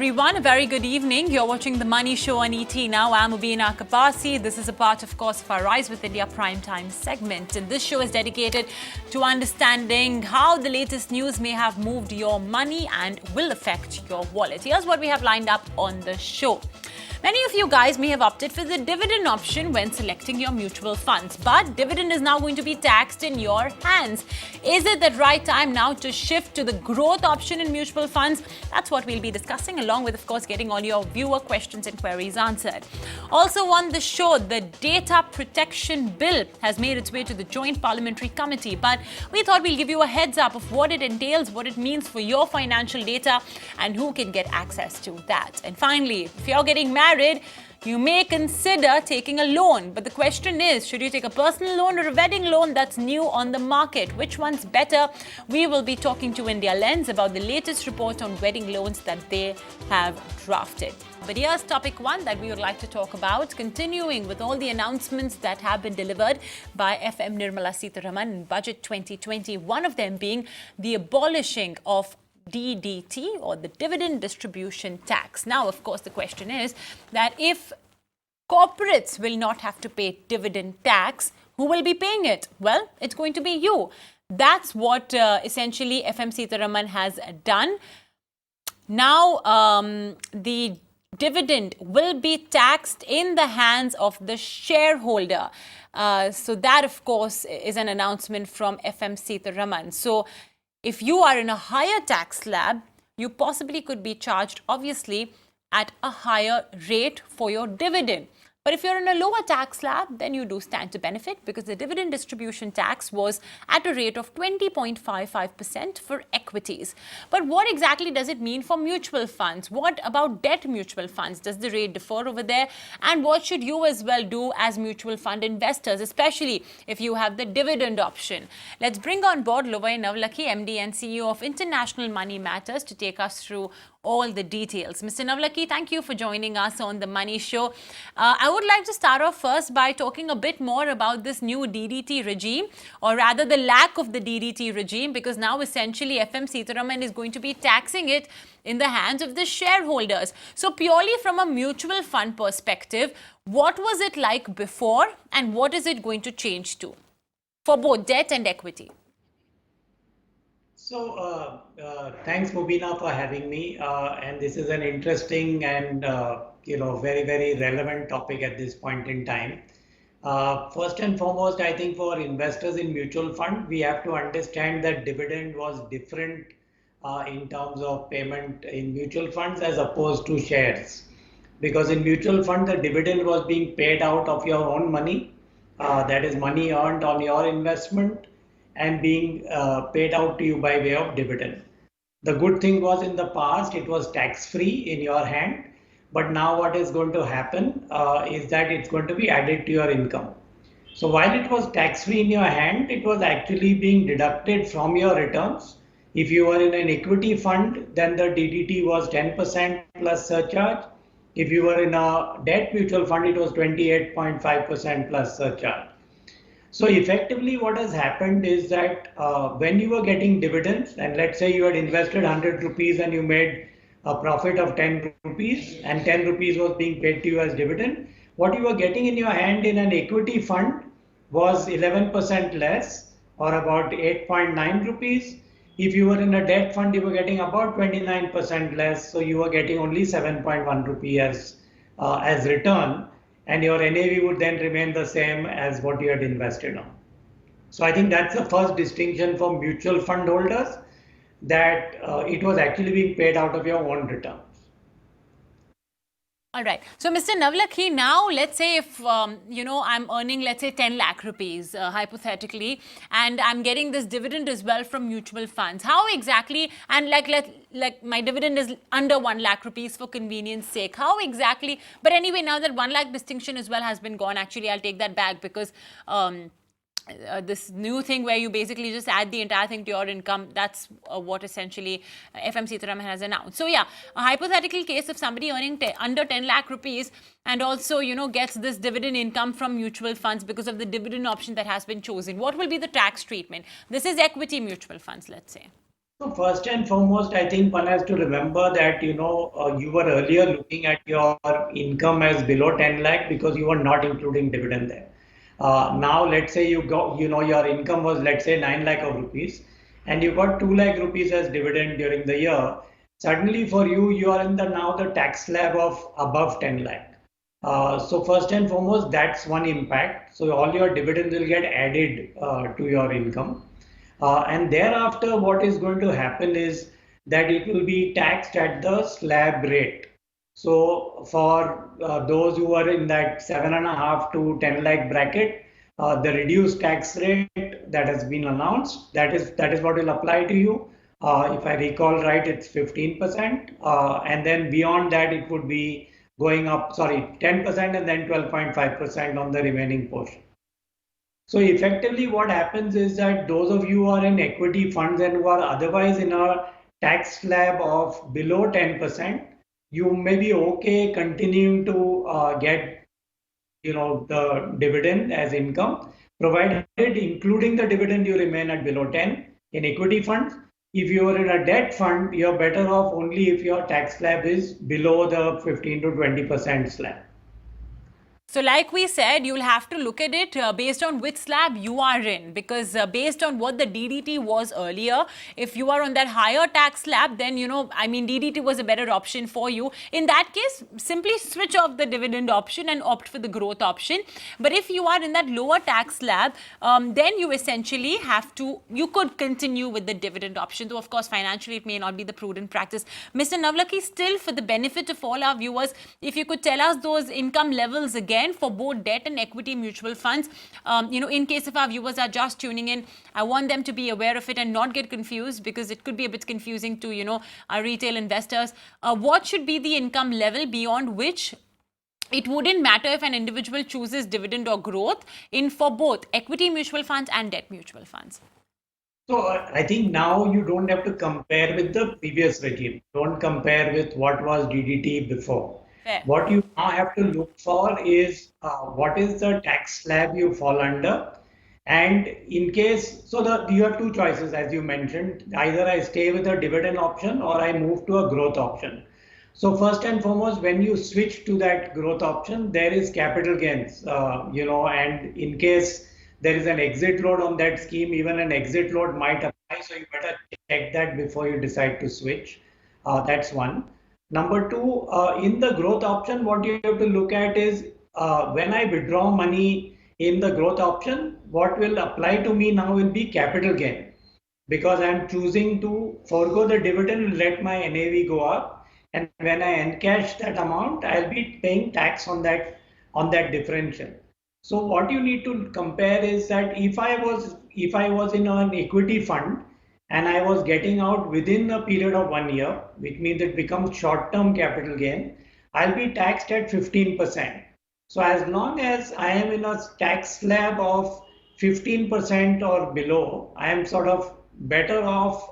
everyone. A very good evening. You're watching The Money Show on ET now. I'm Ubina Kapasi. This is a part, of course, of our Rise with India Primetime segment. And this show is dedicated to understanding how the latest news may have moved your money and will affect your wallet. Here's what we have lined up on the show. Many of you guys may have opted for the dividend option when selecting your mutual funds, but dividend is now going to be taxed in your hands. Is it the right time now to shift to the growth option in mutual funds? That's what we'll be discussing, along with, of course, getting all your viewer questions and queries answered. Also on the show, the Data Protection Bill has made its way to the Joint Parliamentary Committee, but we thought we'll give you a heads up of what it entails, what it means for your financial data, and who can get access to that. And finally, if you're getting married, you may consider taking a loan. But the question is, should you take a personal loan or a wedding loan that's new on the market? Which one's better? We will be talking to India Lens about the latest report on wedding loans that they have drafted. But here's topic one that we would like to talk about, continuing with all the announcements that have been delivered by FM Nirmala Sitharaman in Budget 2020, one of them being the abolishing of DDT, or the dividend distribution tax. Now, of course, the question is that if corporates will not have to pay dividend tax, who will be paying it? Well, it's going to be you. That's what essentially FM Sitharaman has done. Now, the dividend will be taxed in the hands of the shareholder. So that, of course, is an announcement from FM Sitharaman. So if you are in a higher tax slab, you possibly could be charged, obviously, at a higher rate for your dividend. But if you're in a lower tax slab, then you do stand to benefit, because the dividend distribution tax was at a rate of 20.55% for equities. But what exactly does it mean for mutual funds? What about debt mutual funds? Does the rate differ over there? And what should you as well do as mutual fund investors, especially if you have the dividend option? Let's bring on board Lovaii Navlakhi, MD and CEO of International Money Matters, to take us through all the details. Mr. Navlakhi, thank you for joining us on The Money Show. I would like to start off first by talking a bit more about this new DDT regime, or rather the lack of the DDT regime, because now essentially FM Sitharaman is going to be taxing it in the hands of the shareholders. So purely from a mutual fund perspective, what was it like before and what is it going to change to for both debt and equity? So thanks, Mubina, for having me. And this is an interesting and very, very relevant topic at this point in time. First and foremost, I think for investors in mutual fund, we have to understand that dividend was different in terms of payment in mutual funds as opposed to shares. Because in mutual fund, the dividend was being paid out of your own money, that is money earned on your investment, and being paid out to you by way of dividend. The good thing was, in the past, it was tax-free in your hand, but now what is going to happen is that it's going to be added to your income. So while it was tax-free in your hand, it was actually being deducted from your returns. If you were in an equity fund, then the DDT was 10% plus surcharge. If you were in a debt mutual fund, it was 28.5% plus surcharge. So effectively what has happened is that when you were getting dividends, and let's say you had invested 100 rupees and you made a profit of 10 rupees and 10 rupees was being paid to you as dividend, what you were getting in your hand in an equity fund was 11% less, or about 8.9 rupees. If you were in a debt fund, you were getting about 29% less, so you were getting only 7.1 rupee as return. And your NAV would then remain the same as what you had invested on. So I think that's the first distinction for mutual fund holders, that it was actually being paid out of your own returns. All right. So, Mr. Navlakhi, now let's say if, I'm earning, let's say, 10 lakh rupees, hypothetically, and I'm getting this dividend as well from mutual funds. How exactly, and like my dividend is under 1 lakh rupees for convenience sake. How exactly, but anyway, now that 1 lakh distinction as well has been gone, actually, I'll take that back, because this new thing where you basically just add the entire thing to your income, that's what essentially FM Sitharaman has announced. So yeah, a hypothetical case of somebody earning under 10 lakh rupees and also, gets this dividend income from mutual funds because of the dividend option that has been chosen. What will be the tax treatment? This is equity mutual funds, let's say. So first and foremost, I think one has to remember that you were earlier looking at your income as below 10 lakh because you were not including dividend there. Now let's say your income was, let's say, 9 lakh of rupees, and you got 2 lakh rupees as dividend during the year. Suddenly for you, you are in the now the tax slab of above 10 lakh. So first and foremost, that's one impact. So all your dividends will get added to your income. And thereafter, what is going to happen is that it will be taxed at the slab rate. So for those who are in that 7.5 to 10 lakh bracket, the reduced tax rate that has been announced, that is what will apply to you. If I recall right, it's 15%, and then beyond that, it would be going up, sorry, 10% and then 12.5% on the remaining portion. So effectively what happens is that those of you who are in equity funds and who are otherwise in a tax slab of below 10%, you may be okay continuing to get the dividend as income, provided including the dividend you remain at below 10 in equity funds. If you are in a debt fund, you're better off only if your tax slab is below the 15 to 20% slab. So like we said, you'll have to look at it based on which slab you are in, because based on what the DDT was earlier, if you are on that higher tax slab, then, DDT was a better option for you. In that case, simply switch off the dividend option and opt for the growth option. But if you are in that lower tax slab, then you essentially you could continue with the dividend option, though of course financially it may not be the prudent practice. Mr. Navlakhi, still for the benefit of all our viewers, if you could tell us those income levels again for both debt and equity mutual funds. In case if our viewers are just tuning in, I want them to be aware of it and not get confused, because it could be a bit confusing to, our retail investors. What should be the income level beyond which it wouldn't matter if an individual chooses dividend or growth for both equity mutual funds and debt mutual funds? So I think now you don't have to compare with the previous regime. Don't compare with what was DDT before. Fair. What you now have to look for is what is the tax slab you fall under. And in case, so you have two choices, as you mentioned. Either I stay with a dividend option or I move to a growth option. So first and foremost, when you switch to that growth option, there is capital gains, and in case there is an exit load on that scheme, even an exit load might apply. So you better check that before you decide to switch. That's one. Number two, in the growth option, what you have to look at is when I withdraw money in the growth option, what will apply to me now will be capital gain, because I'm choosing to forego the dividend, let my NAV go up, and when I encash that amount, I'll be paying tax on that differential. So what you need to compare is that if I was in an equity fund and I was getting out within a period of 1 year, which means it becomes short-term capital gain, I'll be taxed at 15%. So as long as I am in a tax slab of 15% or below, I am sort of better off,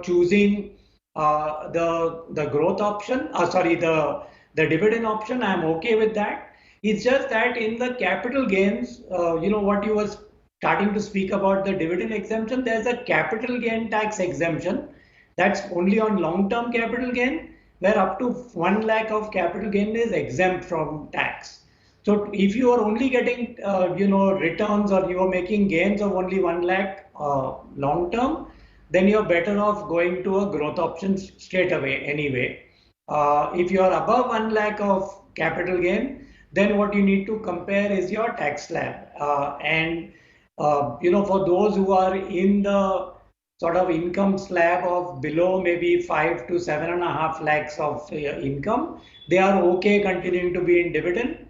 choosing the growth option. The dividend option. I'm okay with that. It's just that in the capital gains, what you were starting to speak about, the dividend exemption, there's a capital gain tax exemption that's only on long-term capital gain, where up to 1 lakh of capital gain is exempt from tax. So if you are only getting, returns, or you are making gains of only 1 lakh long-term, then you're better off going to a growth option straight away anyway. If you are above 1 lakh of capital gain, then what you need to compare is your tax slab. For those who are in the sort of income slab of below maybe 5 to 7.5 lakhs of income, they are okay continuing to be in dividend.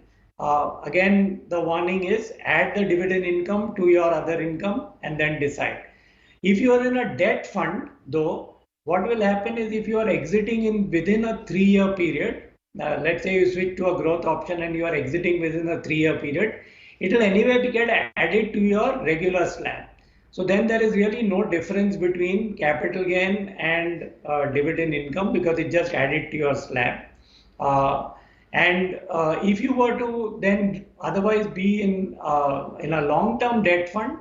Again, the warning is add the dividend income to your other income and then decide. If you are in a debt fund, though, what will happen is if you are exiting within a 3-year period, let's say you switch to a growth option and you are exiting within a 3-year period, it will anyway get added to your regular slab. So then there is really no difference between capital gain and dividend income, because it just added to your slab. If you were to then otherwise be in a long-term debt fund,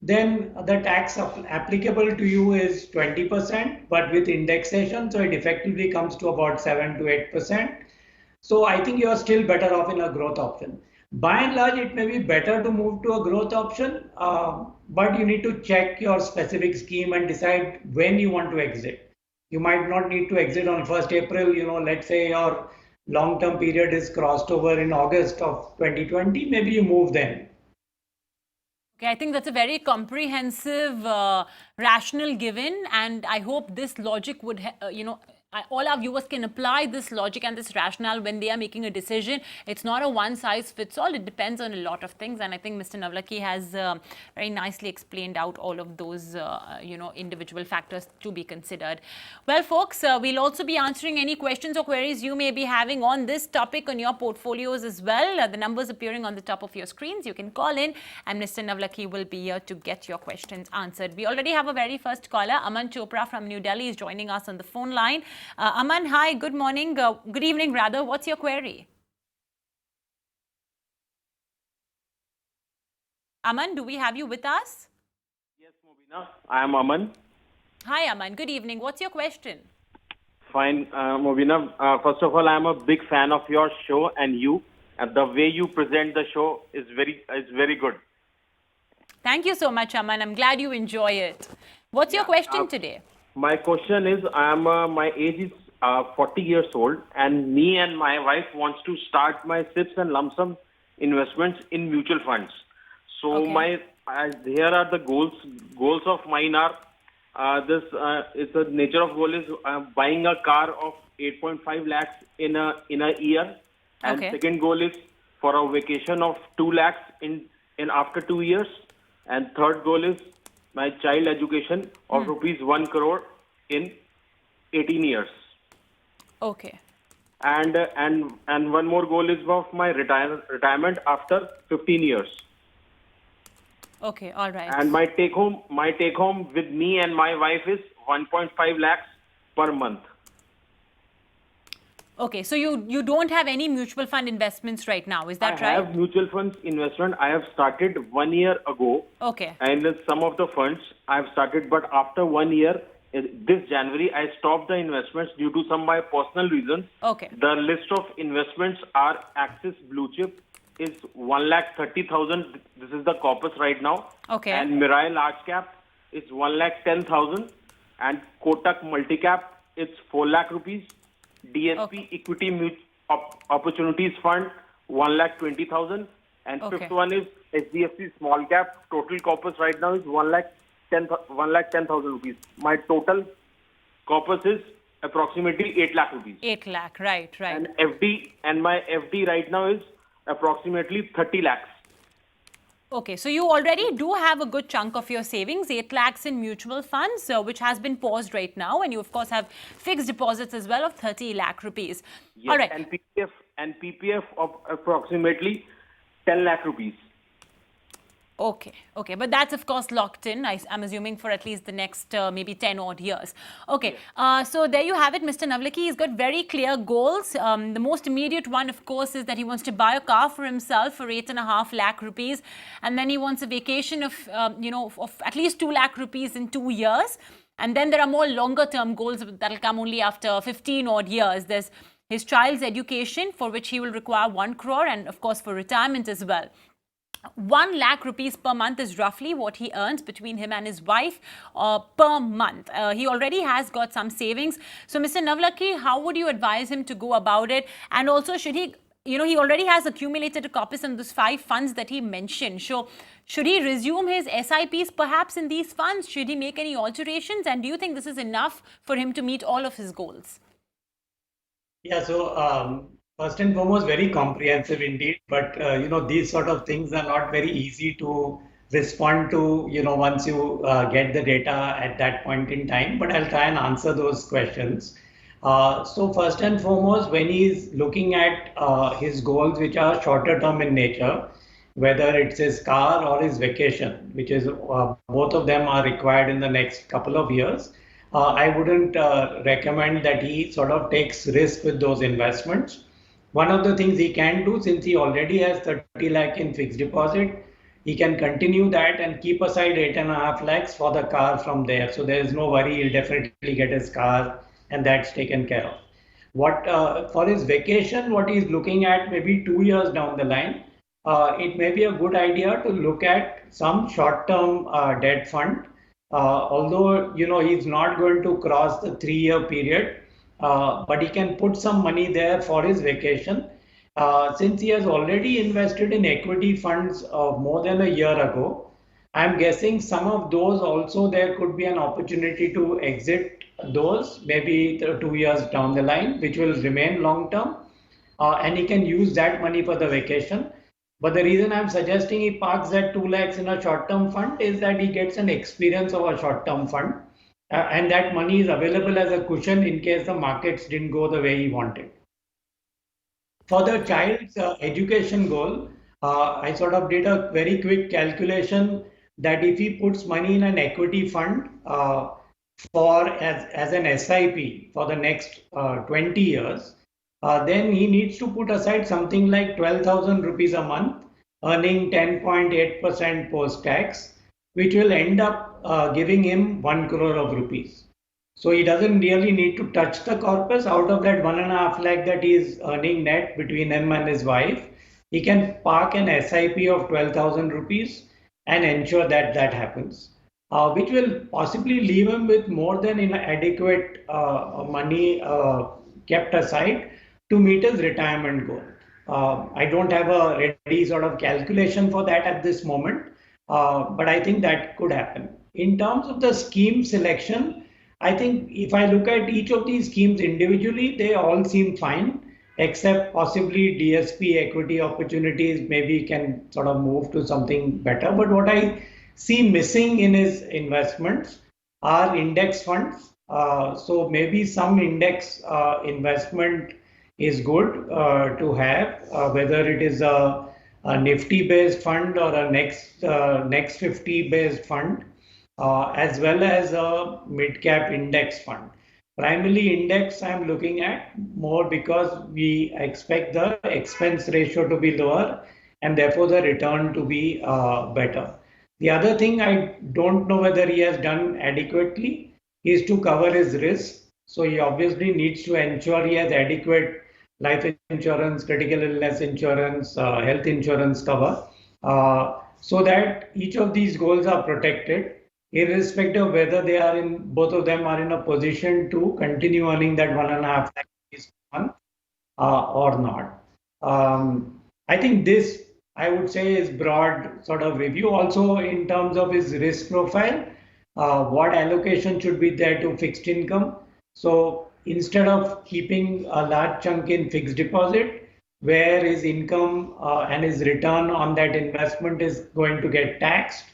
then the tax applicable to you is 20%, but with indexation, so it effectively comes to about 7 to 8%. So I think you are still better off in a growth option. By and large, it may be better to move to a growth option, but you need to check your specific scheme and decide when you want to exit. You might not need to exit on 1st April. Let's say your long-term period is crossed over in August of 2020, maybe you move then. Okay, I think that's a very comprehensive rationale given, and I hope this logic would, all our viewers can apply this logic and this rationale when they are making a decision. It's not a one-size-fits-all. It depends on a lot of things, and I think Mr. Navlakhi has very nicely explained out all of those, individual factors to be considered. Well, folks, we'll also be answering any questions or queries you may be having on this topic on your portfolios as well. The numbers appearing on the top of your screens. You can call in, and Mr. Navlakhi will be here to get your questions answered. We already have a very first caller. Aman Chopra from New Delhi is joining us on the phone line. Aman, hi, good morning, good evening rather. What's your query? Aman, do we have you with us? Yes, Mobina. I am Aman. Hi, Aman. Good evening. What's your question? Fine, Mobina. First of all, I am a big fan of your show and you. And the way you present the show is very good. Thank you so much, Aman. I'm glad you enjoy it. What's your question today? My question is, my age is 40 years old, and me and my wife wants to start my SIPs and lump sum investments in mutual funds. So Okay. here are the goals. Goals of mine are it's the nature of goal is buying a car of 8.5 lakhs in a year, and Okay. second goal is for a vacation of 2 lakhs in after 2 years, and third goal is my child education of rupees 1 crore in 18 years. Okay. And one more goal is of my retirement after 15 years. Okay. All right. And my take home with me and my wife is 1.5 lakhs per month. Okay. So you don't have any mutual fund investments right now. Is that I right? have mutual funds investment. I have started 1 year ago. Okay. And some of the funds I have started, but after 1 year, this January, I stopped the investments due to some my personal reasons. Okay. The list of investments are Axis Blue Chip is 1,30,000. This is the corpus right now. Okay. And Mirai Large Cap is 1,10,000. And Kotak Multicap is 4 lakh rupees. DSP Okay. Equity Opportunities Fund 1,20,000. And Okay. fifth one is HDFC Small Cap. Total corpus right now is 1,10,000 rupees. My total corpus is approximately 8 lakh rupees. 8 lakh. Right. Right. And my FD right now is approximately 30 lakhs. Okay, so you already do have a good chunk of your savings, 8 lakhs in mutual funds, which has been paused right now. And you, of course, have fixed deposits as well of 30 lakh rupees. Yes, All right. and PPF of approximately 10 lakh rupees. Okay, okay. But that's, of course, locked in, I'm assuming, for at least the next maybe 10 odd years. Okay, so there you have it, Mr. Navlakhi. He's got very clear goals. The most immediate one, of course, is that he wants to buy a car for himself for 8.5 lakh rupees. And then he wants a vacation of, of at least 2 lakh rupees in 2 years. And then there are more longer term goals that'll come only after 15 odd years. There's his child's education, for which he will require 1 crore, and of course for retirement as well. 1 lakh rupees per month is roughly what he earns between him and his wife per month. He already has got some savings. So, Mr. Navlakhi, how would you advise him to go about it? And also, should he, he already has accumulated a corpus in those 5 funds that he mentioned. So, should he resume his SIPs perhaps in these funds? Should he make any alterations? And do you think this is enough for him to meet all of his goals? Yeah, so first and foremost, very comprehensive indeed. But these sort of things are not very easy to respond to, once you get the data at that point in time. But I'll try and answer those questions. So first and foremost, when he's looking at his goals, which are shorter term in nature, whether it's his car or his vacation, which is both of them are required in the next couple of years. I wouldn't recommend that he sort of takes risk with those investments. One of the things he can do, since he already has 30 lakh in fixed deposit, he can continue that and keep aside 8.5 lakhs for the car from there. So there is no worry, he'll definitely get his car and that's taken care of. What for his vacation, what he's looking at maybe 2 years down the line, it may be a good idea to look at some short-term debt fund. Although he's not going to cross the 3-year period, but he can put some money there for his vacation. Since he has already invested in equity funds more than a year ago, I'm guessing some of those also there could be an opportunity to exit those maybe 2 years down the line, which will remain long term, and he can use that money for the vacation. But the reason I'm suggesting he parks that 2 lakhs in a short term fund is that he gets an experience of a short term fund, and that money is available as a cushion in case the markets didn't go the way he wanted. For the child's education goal, I sort of did a very quick calculation that if he puts money in an equity fund as an SIP for the next 20 years, then he needs to put aside something like 12,000 rupees a month, earning 10.8% post-tax, which will end up giving him 1 crore of rupees. So he doesn't really need to touch the corpus. Out of that 1.5 lakh that he is earning net between him and his wife, he can park an SIP of 12,000 rupees and ensure that that happens, which will possibly leave him with more than adequate money kept aside to meet his retirement goal. I don't have a ready sort of calculation for that at this moment, but I think that could happen. In terms of the scheme selection, I think if I look at each of these schemes individually, they all seem fine, except possibly DSP equity opportunities maybe can sort of move to something better. But what I see missing in his investments are index funds. So maybe some index investment is good to have, whether it is a Nifty-based fund or a next 50-based fund. As well as a mid-cap index fund. Primarily index I'm looking at more because we expect the expense ratio to be lower and therefore the return to be better. The other thing I don't know whether he has done adequately is to cover his risk. So he obviously needs to ensure he has adequate life insurance, critical illness insurance, health insurance cover, so that each of these goals are protected, irrespective of whether both of them are in a position to continue earning that 1.5 lakh rupees per month or not. I think this, I would say, is broad sort of review. Also, in terms of his risk profile, what allocation should be there to fixed income. So instead of keeping a large chunk in fixed deposit, where his income and his return on that investment is going to get taxed,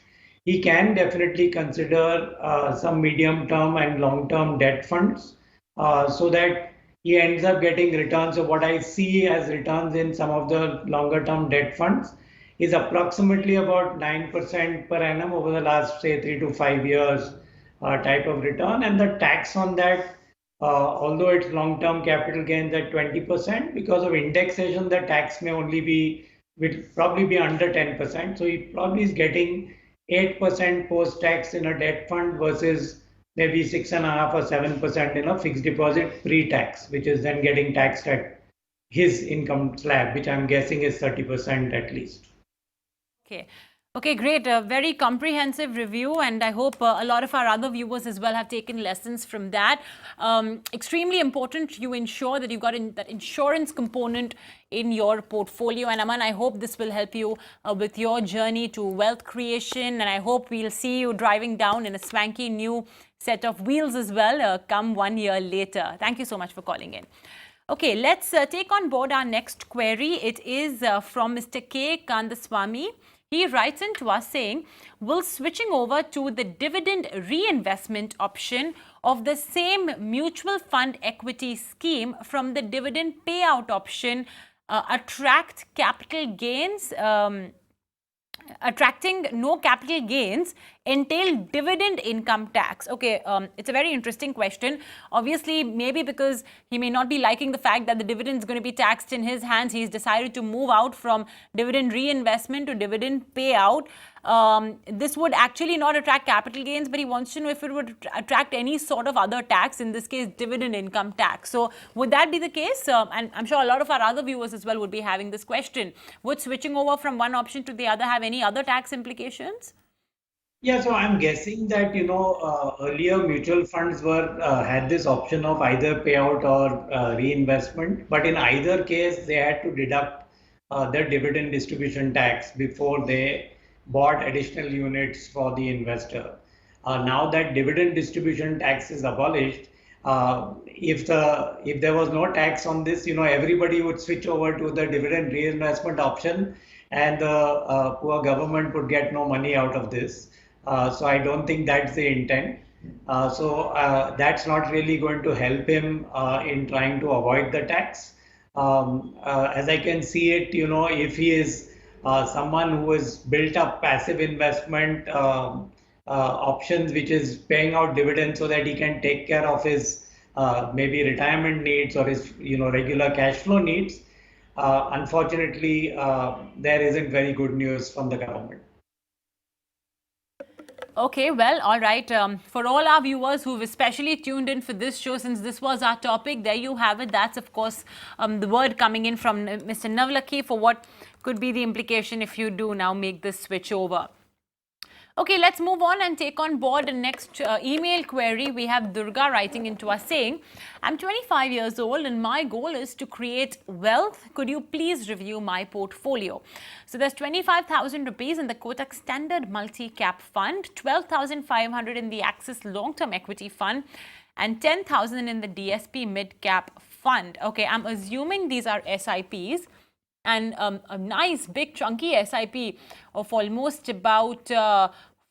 he can definitely consider some medium-term and long-term debt funds so that he ends up getting returns. So what I see as returns in some of the longer-term debt funds is approximately about 9% per annum over the last, say, 3 to 5 years type of return. And the tax on that, although it's long-term capital gains at 20%, because of indexation, the tax may will probably be under 10%. So he probably is getting 8% post-tax in a debt fund versus maybe 6.5 or 7% in a fixed deposit pre-tax, which is then getting taxed at his income slab, which I'm guessing is 30% at least. Okay, great. A very comprehensive review, and I hope a lot of our other viewers as well have taken lessons from that. Extremely important you ensure that you've got that insurance component in your portfolio. And Aman, I hope this will help you with your journey to wealth creation. And I hope we'll see you driving down in a swanky new set of wheels as well come 1 year later. Thank you so much for calling in. Okay, let's take on board our next query. It is from Mr. K. Kandaswamy. He writes in to us saying, will switching over to the dividend reinvestment option of the same mutual fund equity scheme from the dividend payout option attract capital gains, attracting no capital gains entail dividend income tax? Okay, it's a very interesting question. Obviously, maybe because he may not be liking the fact that the dividend is going to be taxed in his hands, he's decided to move out from dividend reinvestment to dividend payout. This would actually not attract capital gains, but he wants to know if it would attract any sort of other tax, in this case, dividend income tax. So would that be the case? And I'm sure a lot of our other viewers as well would be having this question. Would switching over from one option to the other have any other tax implications? Yeah, so I'm guessing that earlier mutual funds were had this option of either payout or reinvestment, but in either case they had to deduct their dividend distribution tax before they bought additional units for the investor. Now that dividend distribution tax is abolished, if there was no tax on this, everybody would switch over to the dividend reinvestment option, and the poor government would get no money out of this. So I don't think that's the intent. So that's not really going to help him in trying to avoid the tax. As I can see it, if he is someone who has built up passive investment options, which is paying out dividends so that he can take care of his maybe retirement needs or his regular cash flow needs. Unfortunately, there isn't very good news from the government. Okay, well, all right. For all our viewers who've especially tuned in for this show, since this was our topic, there you have it. That's, of course, the word coming in from Mr. Navlakhi for what could be the implication if you do now make this switch over. Okay, let's move on and take on board the next email query. We have Durga writing into us saying, I'm 25 years old and my goal is to create wealth. Could you please review my portfolio? So there's 25,000 rupees in the Kotak Standard Multi-Cap Fund, 12,500 in the Axis Long-Term Equity Fund, and 10,000 in the DSP Mid-Cap Fund. Okay, I'm assuming these are SIPs. And a nice big chunky SIP of almost about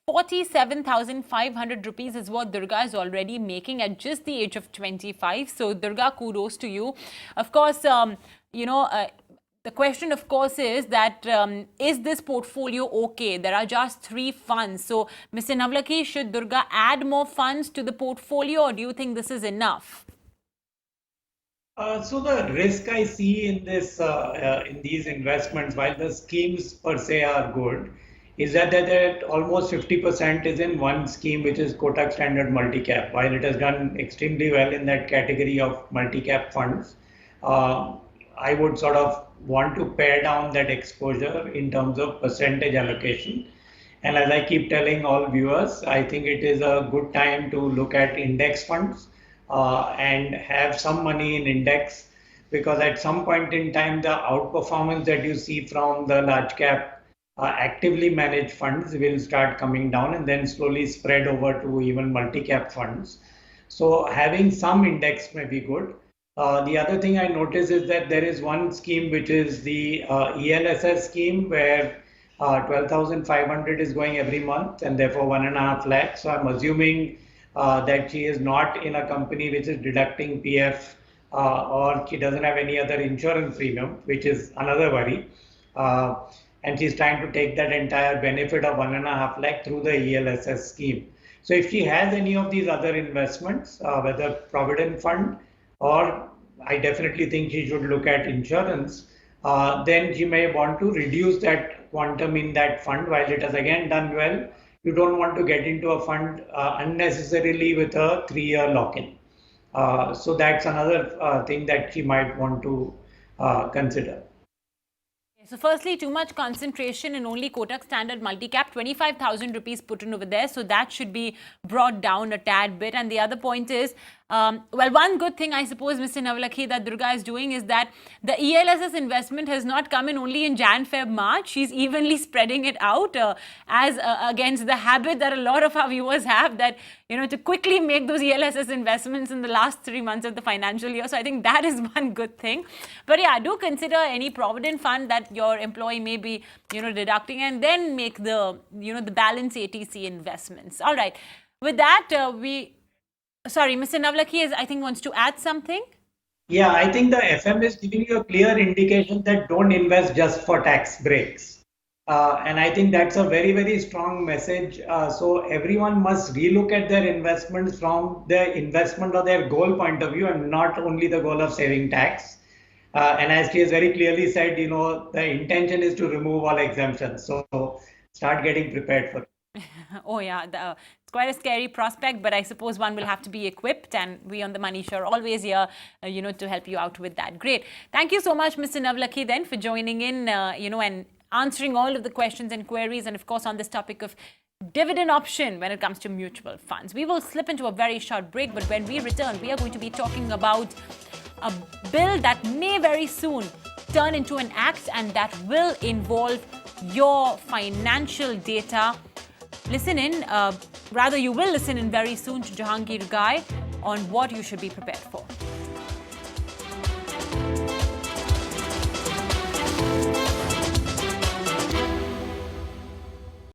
47,500 rupees is what Durga is already making at just the age of 25. So Durga, kudos to you. Of course, the question, of course, is that is this portfolio okay? There are just 3 funds. So Mr. Navlakhi, should Durga add more funds to the portfolio, or do you think this is enough? So the risk I see in this in these investments, while the schemes per se are good, is that almost 50% is in one scheme, which is Kotak Standard Multi-Cap. While it has done extremely well in that category of multi-cap funds, I would sort of want to pare down that exposure in terms of percentage allocation. And as I keep telling all viewers, I think it is a good time to look at index funds. And have some money in index, because at some point in time the outperformance that you see from the large cap actively managed funds will start coming down and then slowly spread over to even multi-cap funds. So having some index may be good. The other thing I notice is that there is one scheme which is the ELSS scheme, where 12,500 is going every month and therefore 1.5 lakhs. So I'm assuming that she is not in a company which is deducting PF, or she doesn't have any other insurance premium, which is another worry. And she's trying to take that entire benefit of 1.5 lakh through the ELSS scheme. So if she has any of these other investments, whether Provident Fund, or I definitely think she should look at insurance, then she may want to reduce that quantum in that fund. While it has again done well, you don't want to get into a fund unnecessarily with a 3-year lock-in. So that's another thing that she might want to consider. So firstly, too much concentration in only Kotak Standard Multi-Cap, 25,000 rupees put in over there. So that should be brought down a tad bit. And the other point is, well, one good thing, I suppose, Mr. Navlakhi, that Durga is doing is that the ELSS investment has not come in only in Jan, Feb, March. She's evenly spreading it out as against the habit that a lot of our viewers have, that, to quickly make those ELSS investments in the last 3 months of the financial year. So I think that is one good thing. But yeah, do consider any Provident Fund that your employee may be, deducting, and then make the, the balance ATC investments. All right. With that, Sorry, Mr. Navlakhi, I think, wants to add something. Yeah, I think the FM is giving you a clear indication that don't invest just for tax breaks. And I think that's a very, very strong message. So everyone must relook at their investments from their investment or their goal point of view, and not only the goal of saving tax. And as she has very clearly said, the intention is to remove all exemptions. So start getting prepared for it. Oh yeah, it's quite a scary prospect, but I suppose one will have to be equipped, and we on the Money Show are always here, to help you out with that. Great. Thank you so much, Mr. Navlakhi, then, for joining in, and answering all of the questions and queries, and of course on this topic of dividend option when it comes to mutual funds. We will slip into a very short break, but when we return, we are going to be talking about a bill that may very soon turn into an act, and that will involve your financial data. Listen in, you will listen in very soon to Jahangir Gai on what you should be prepared for.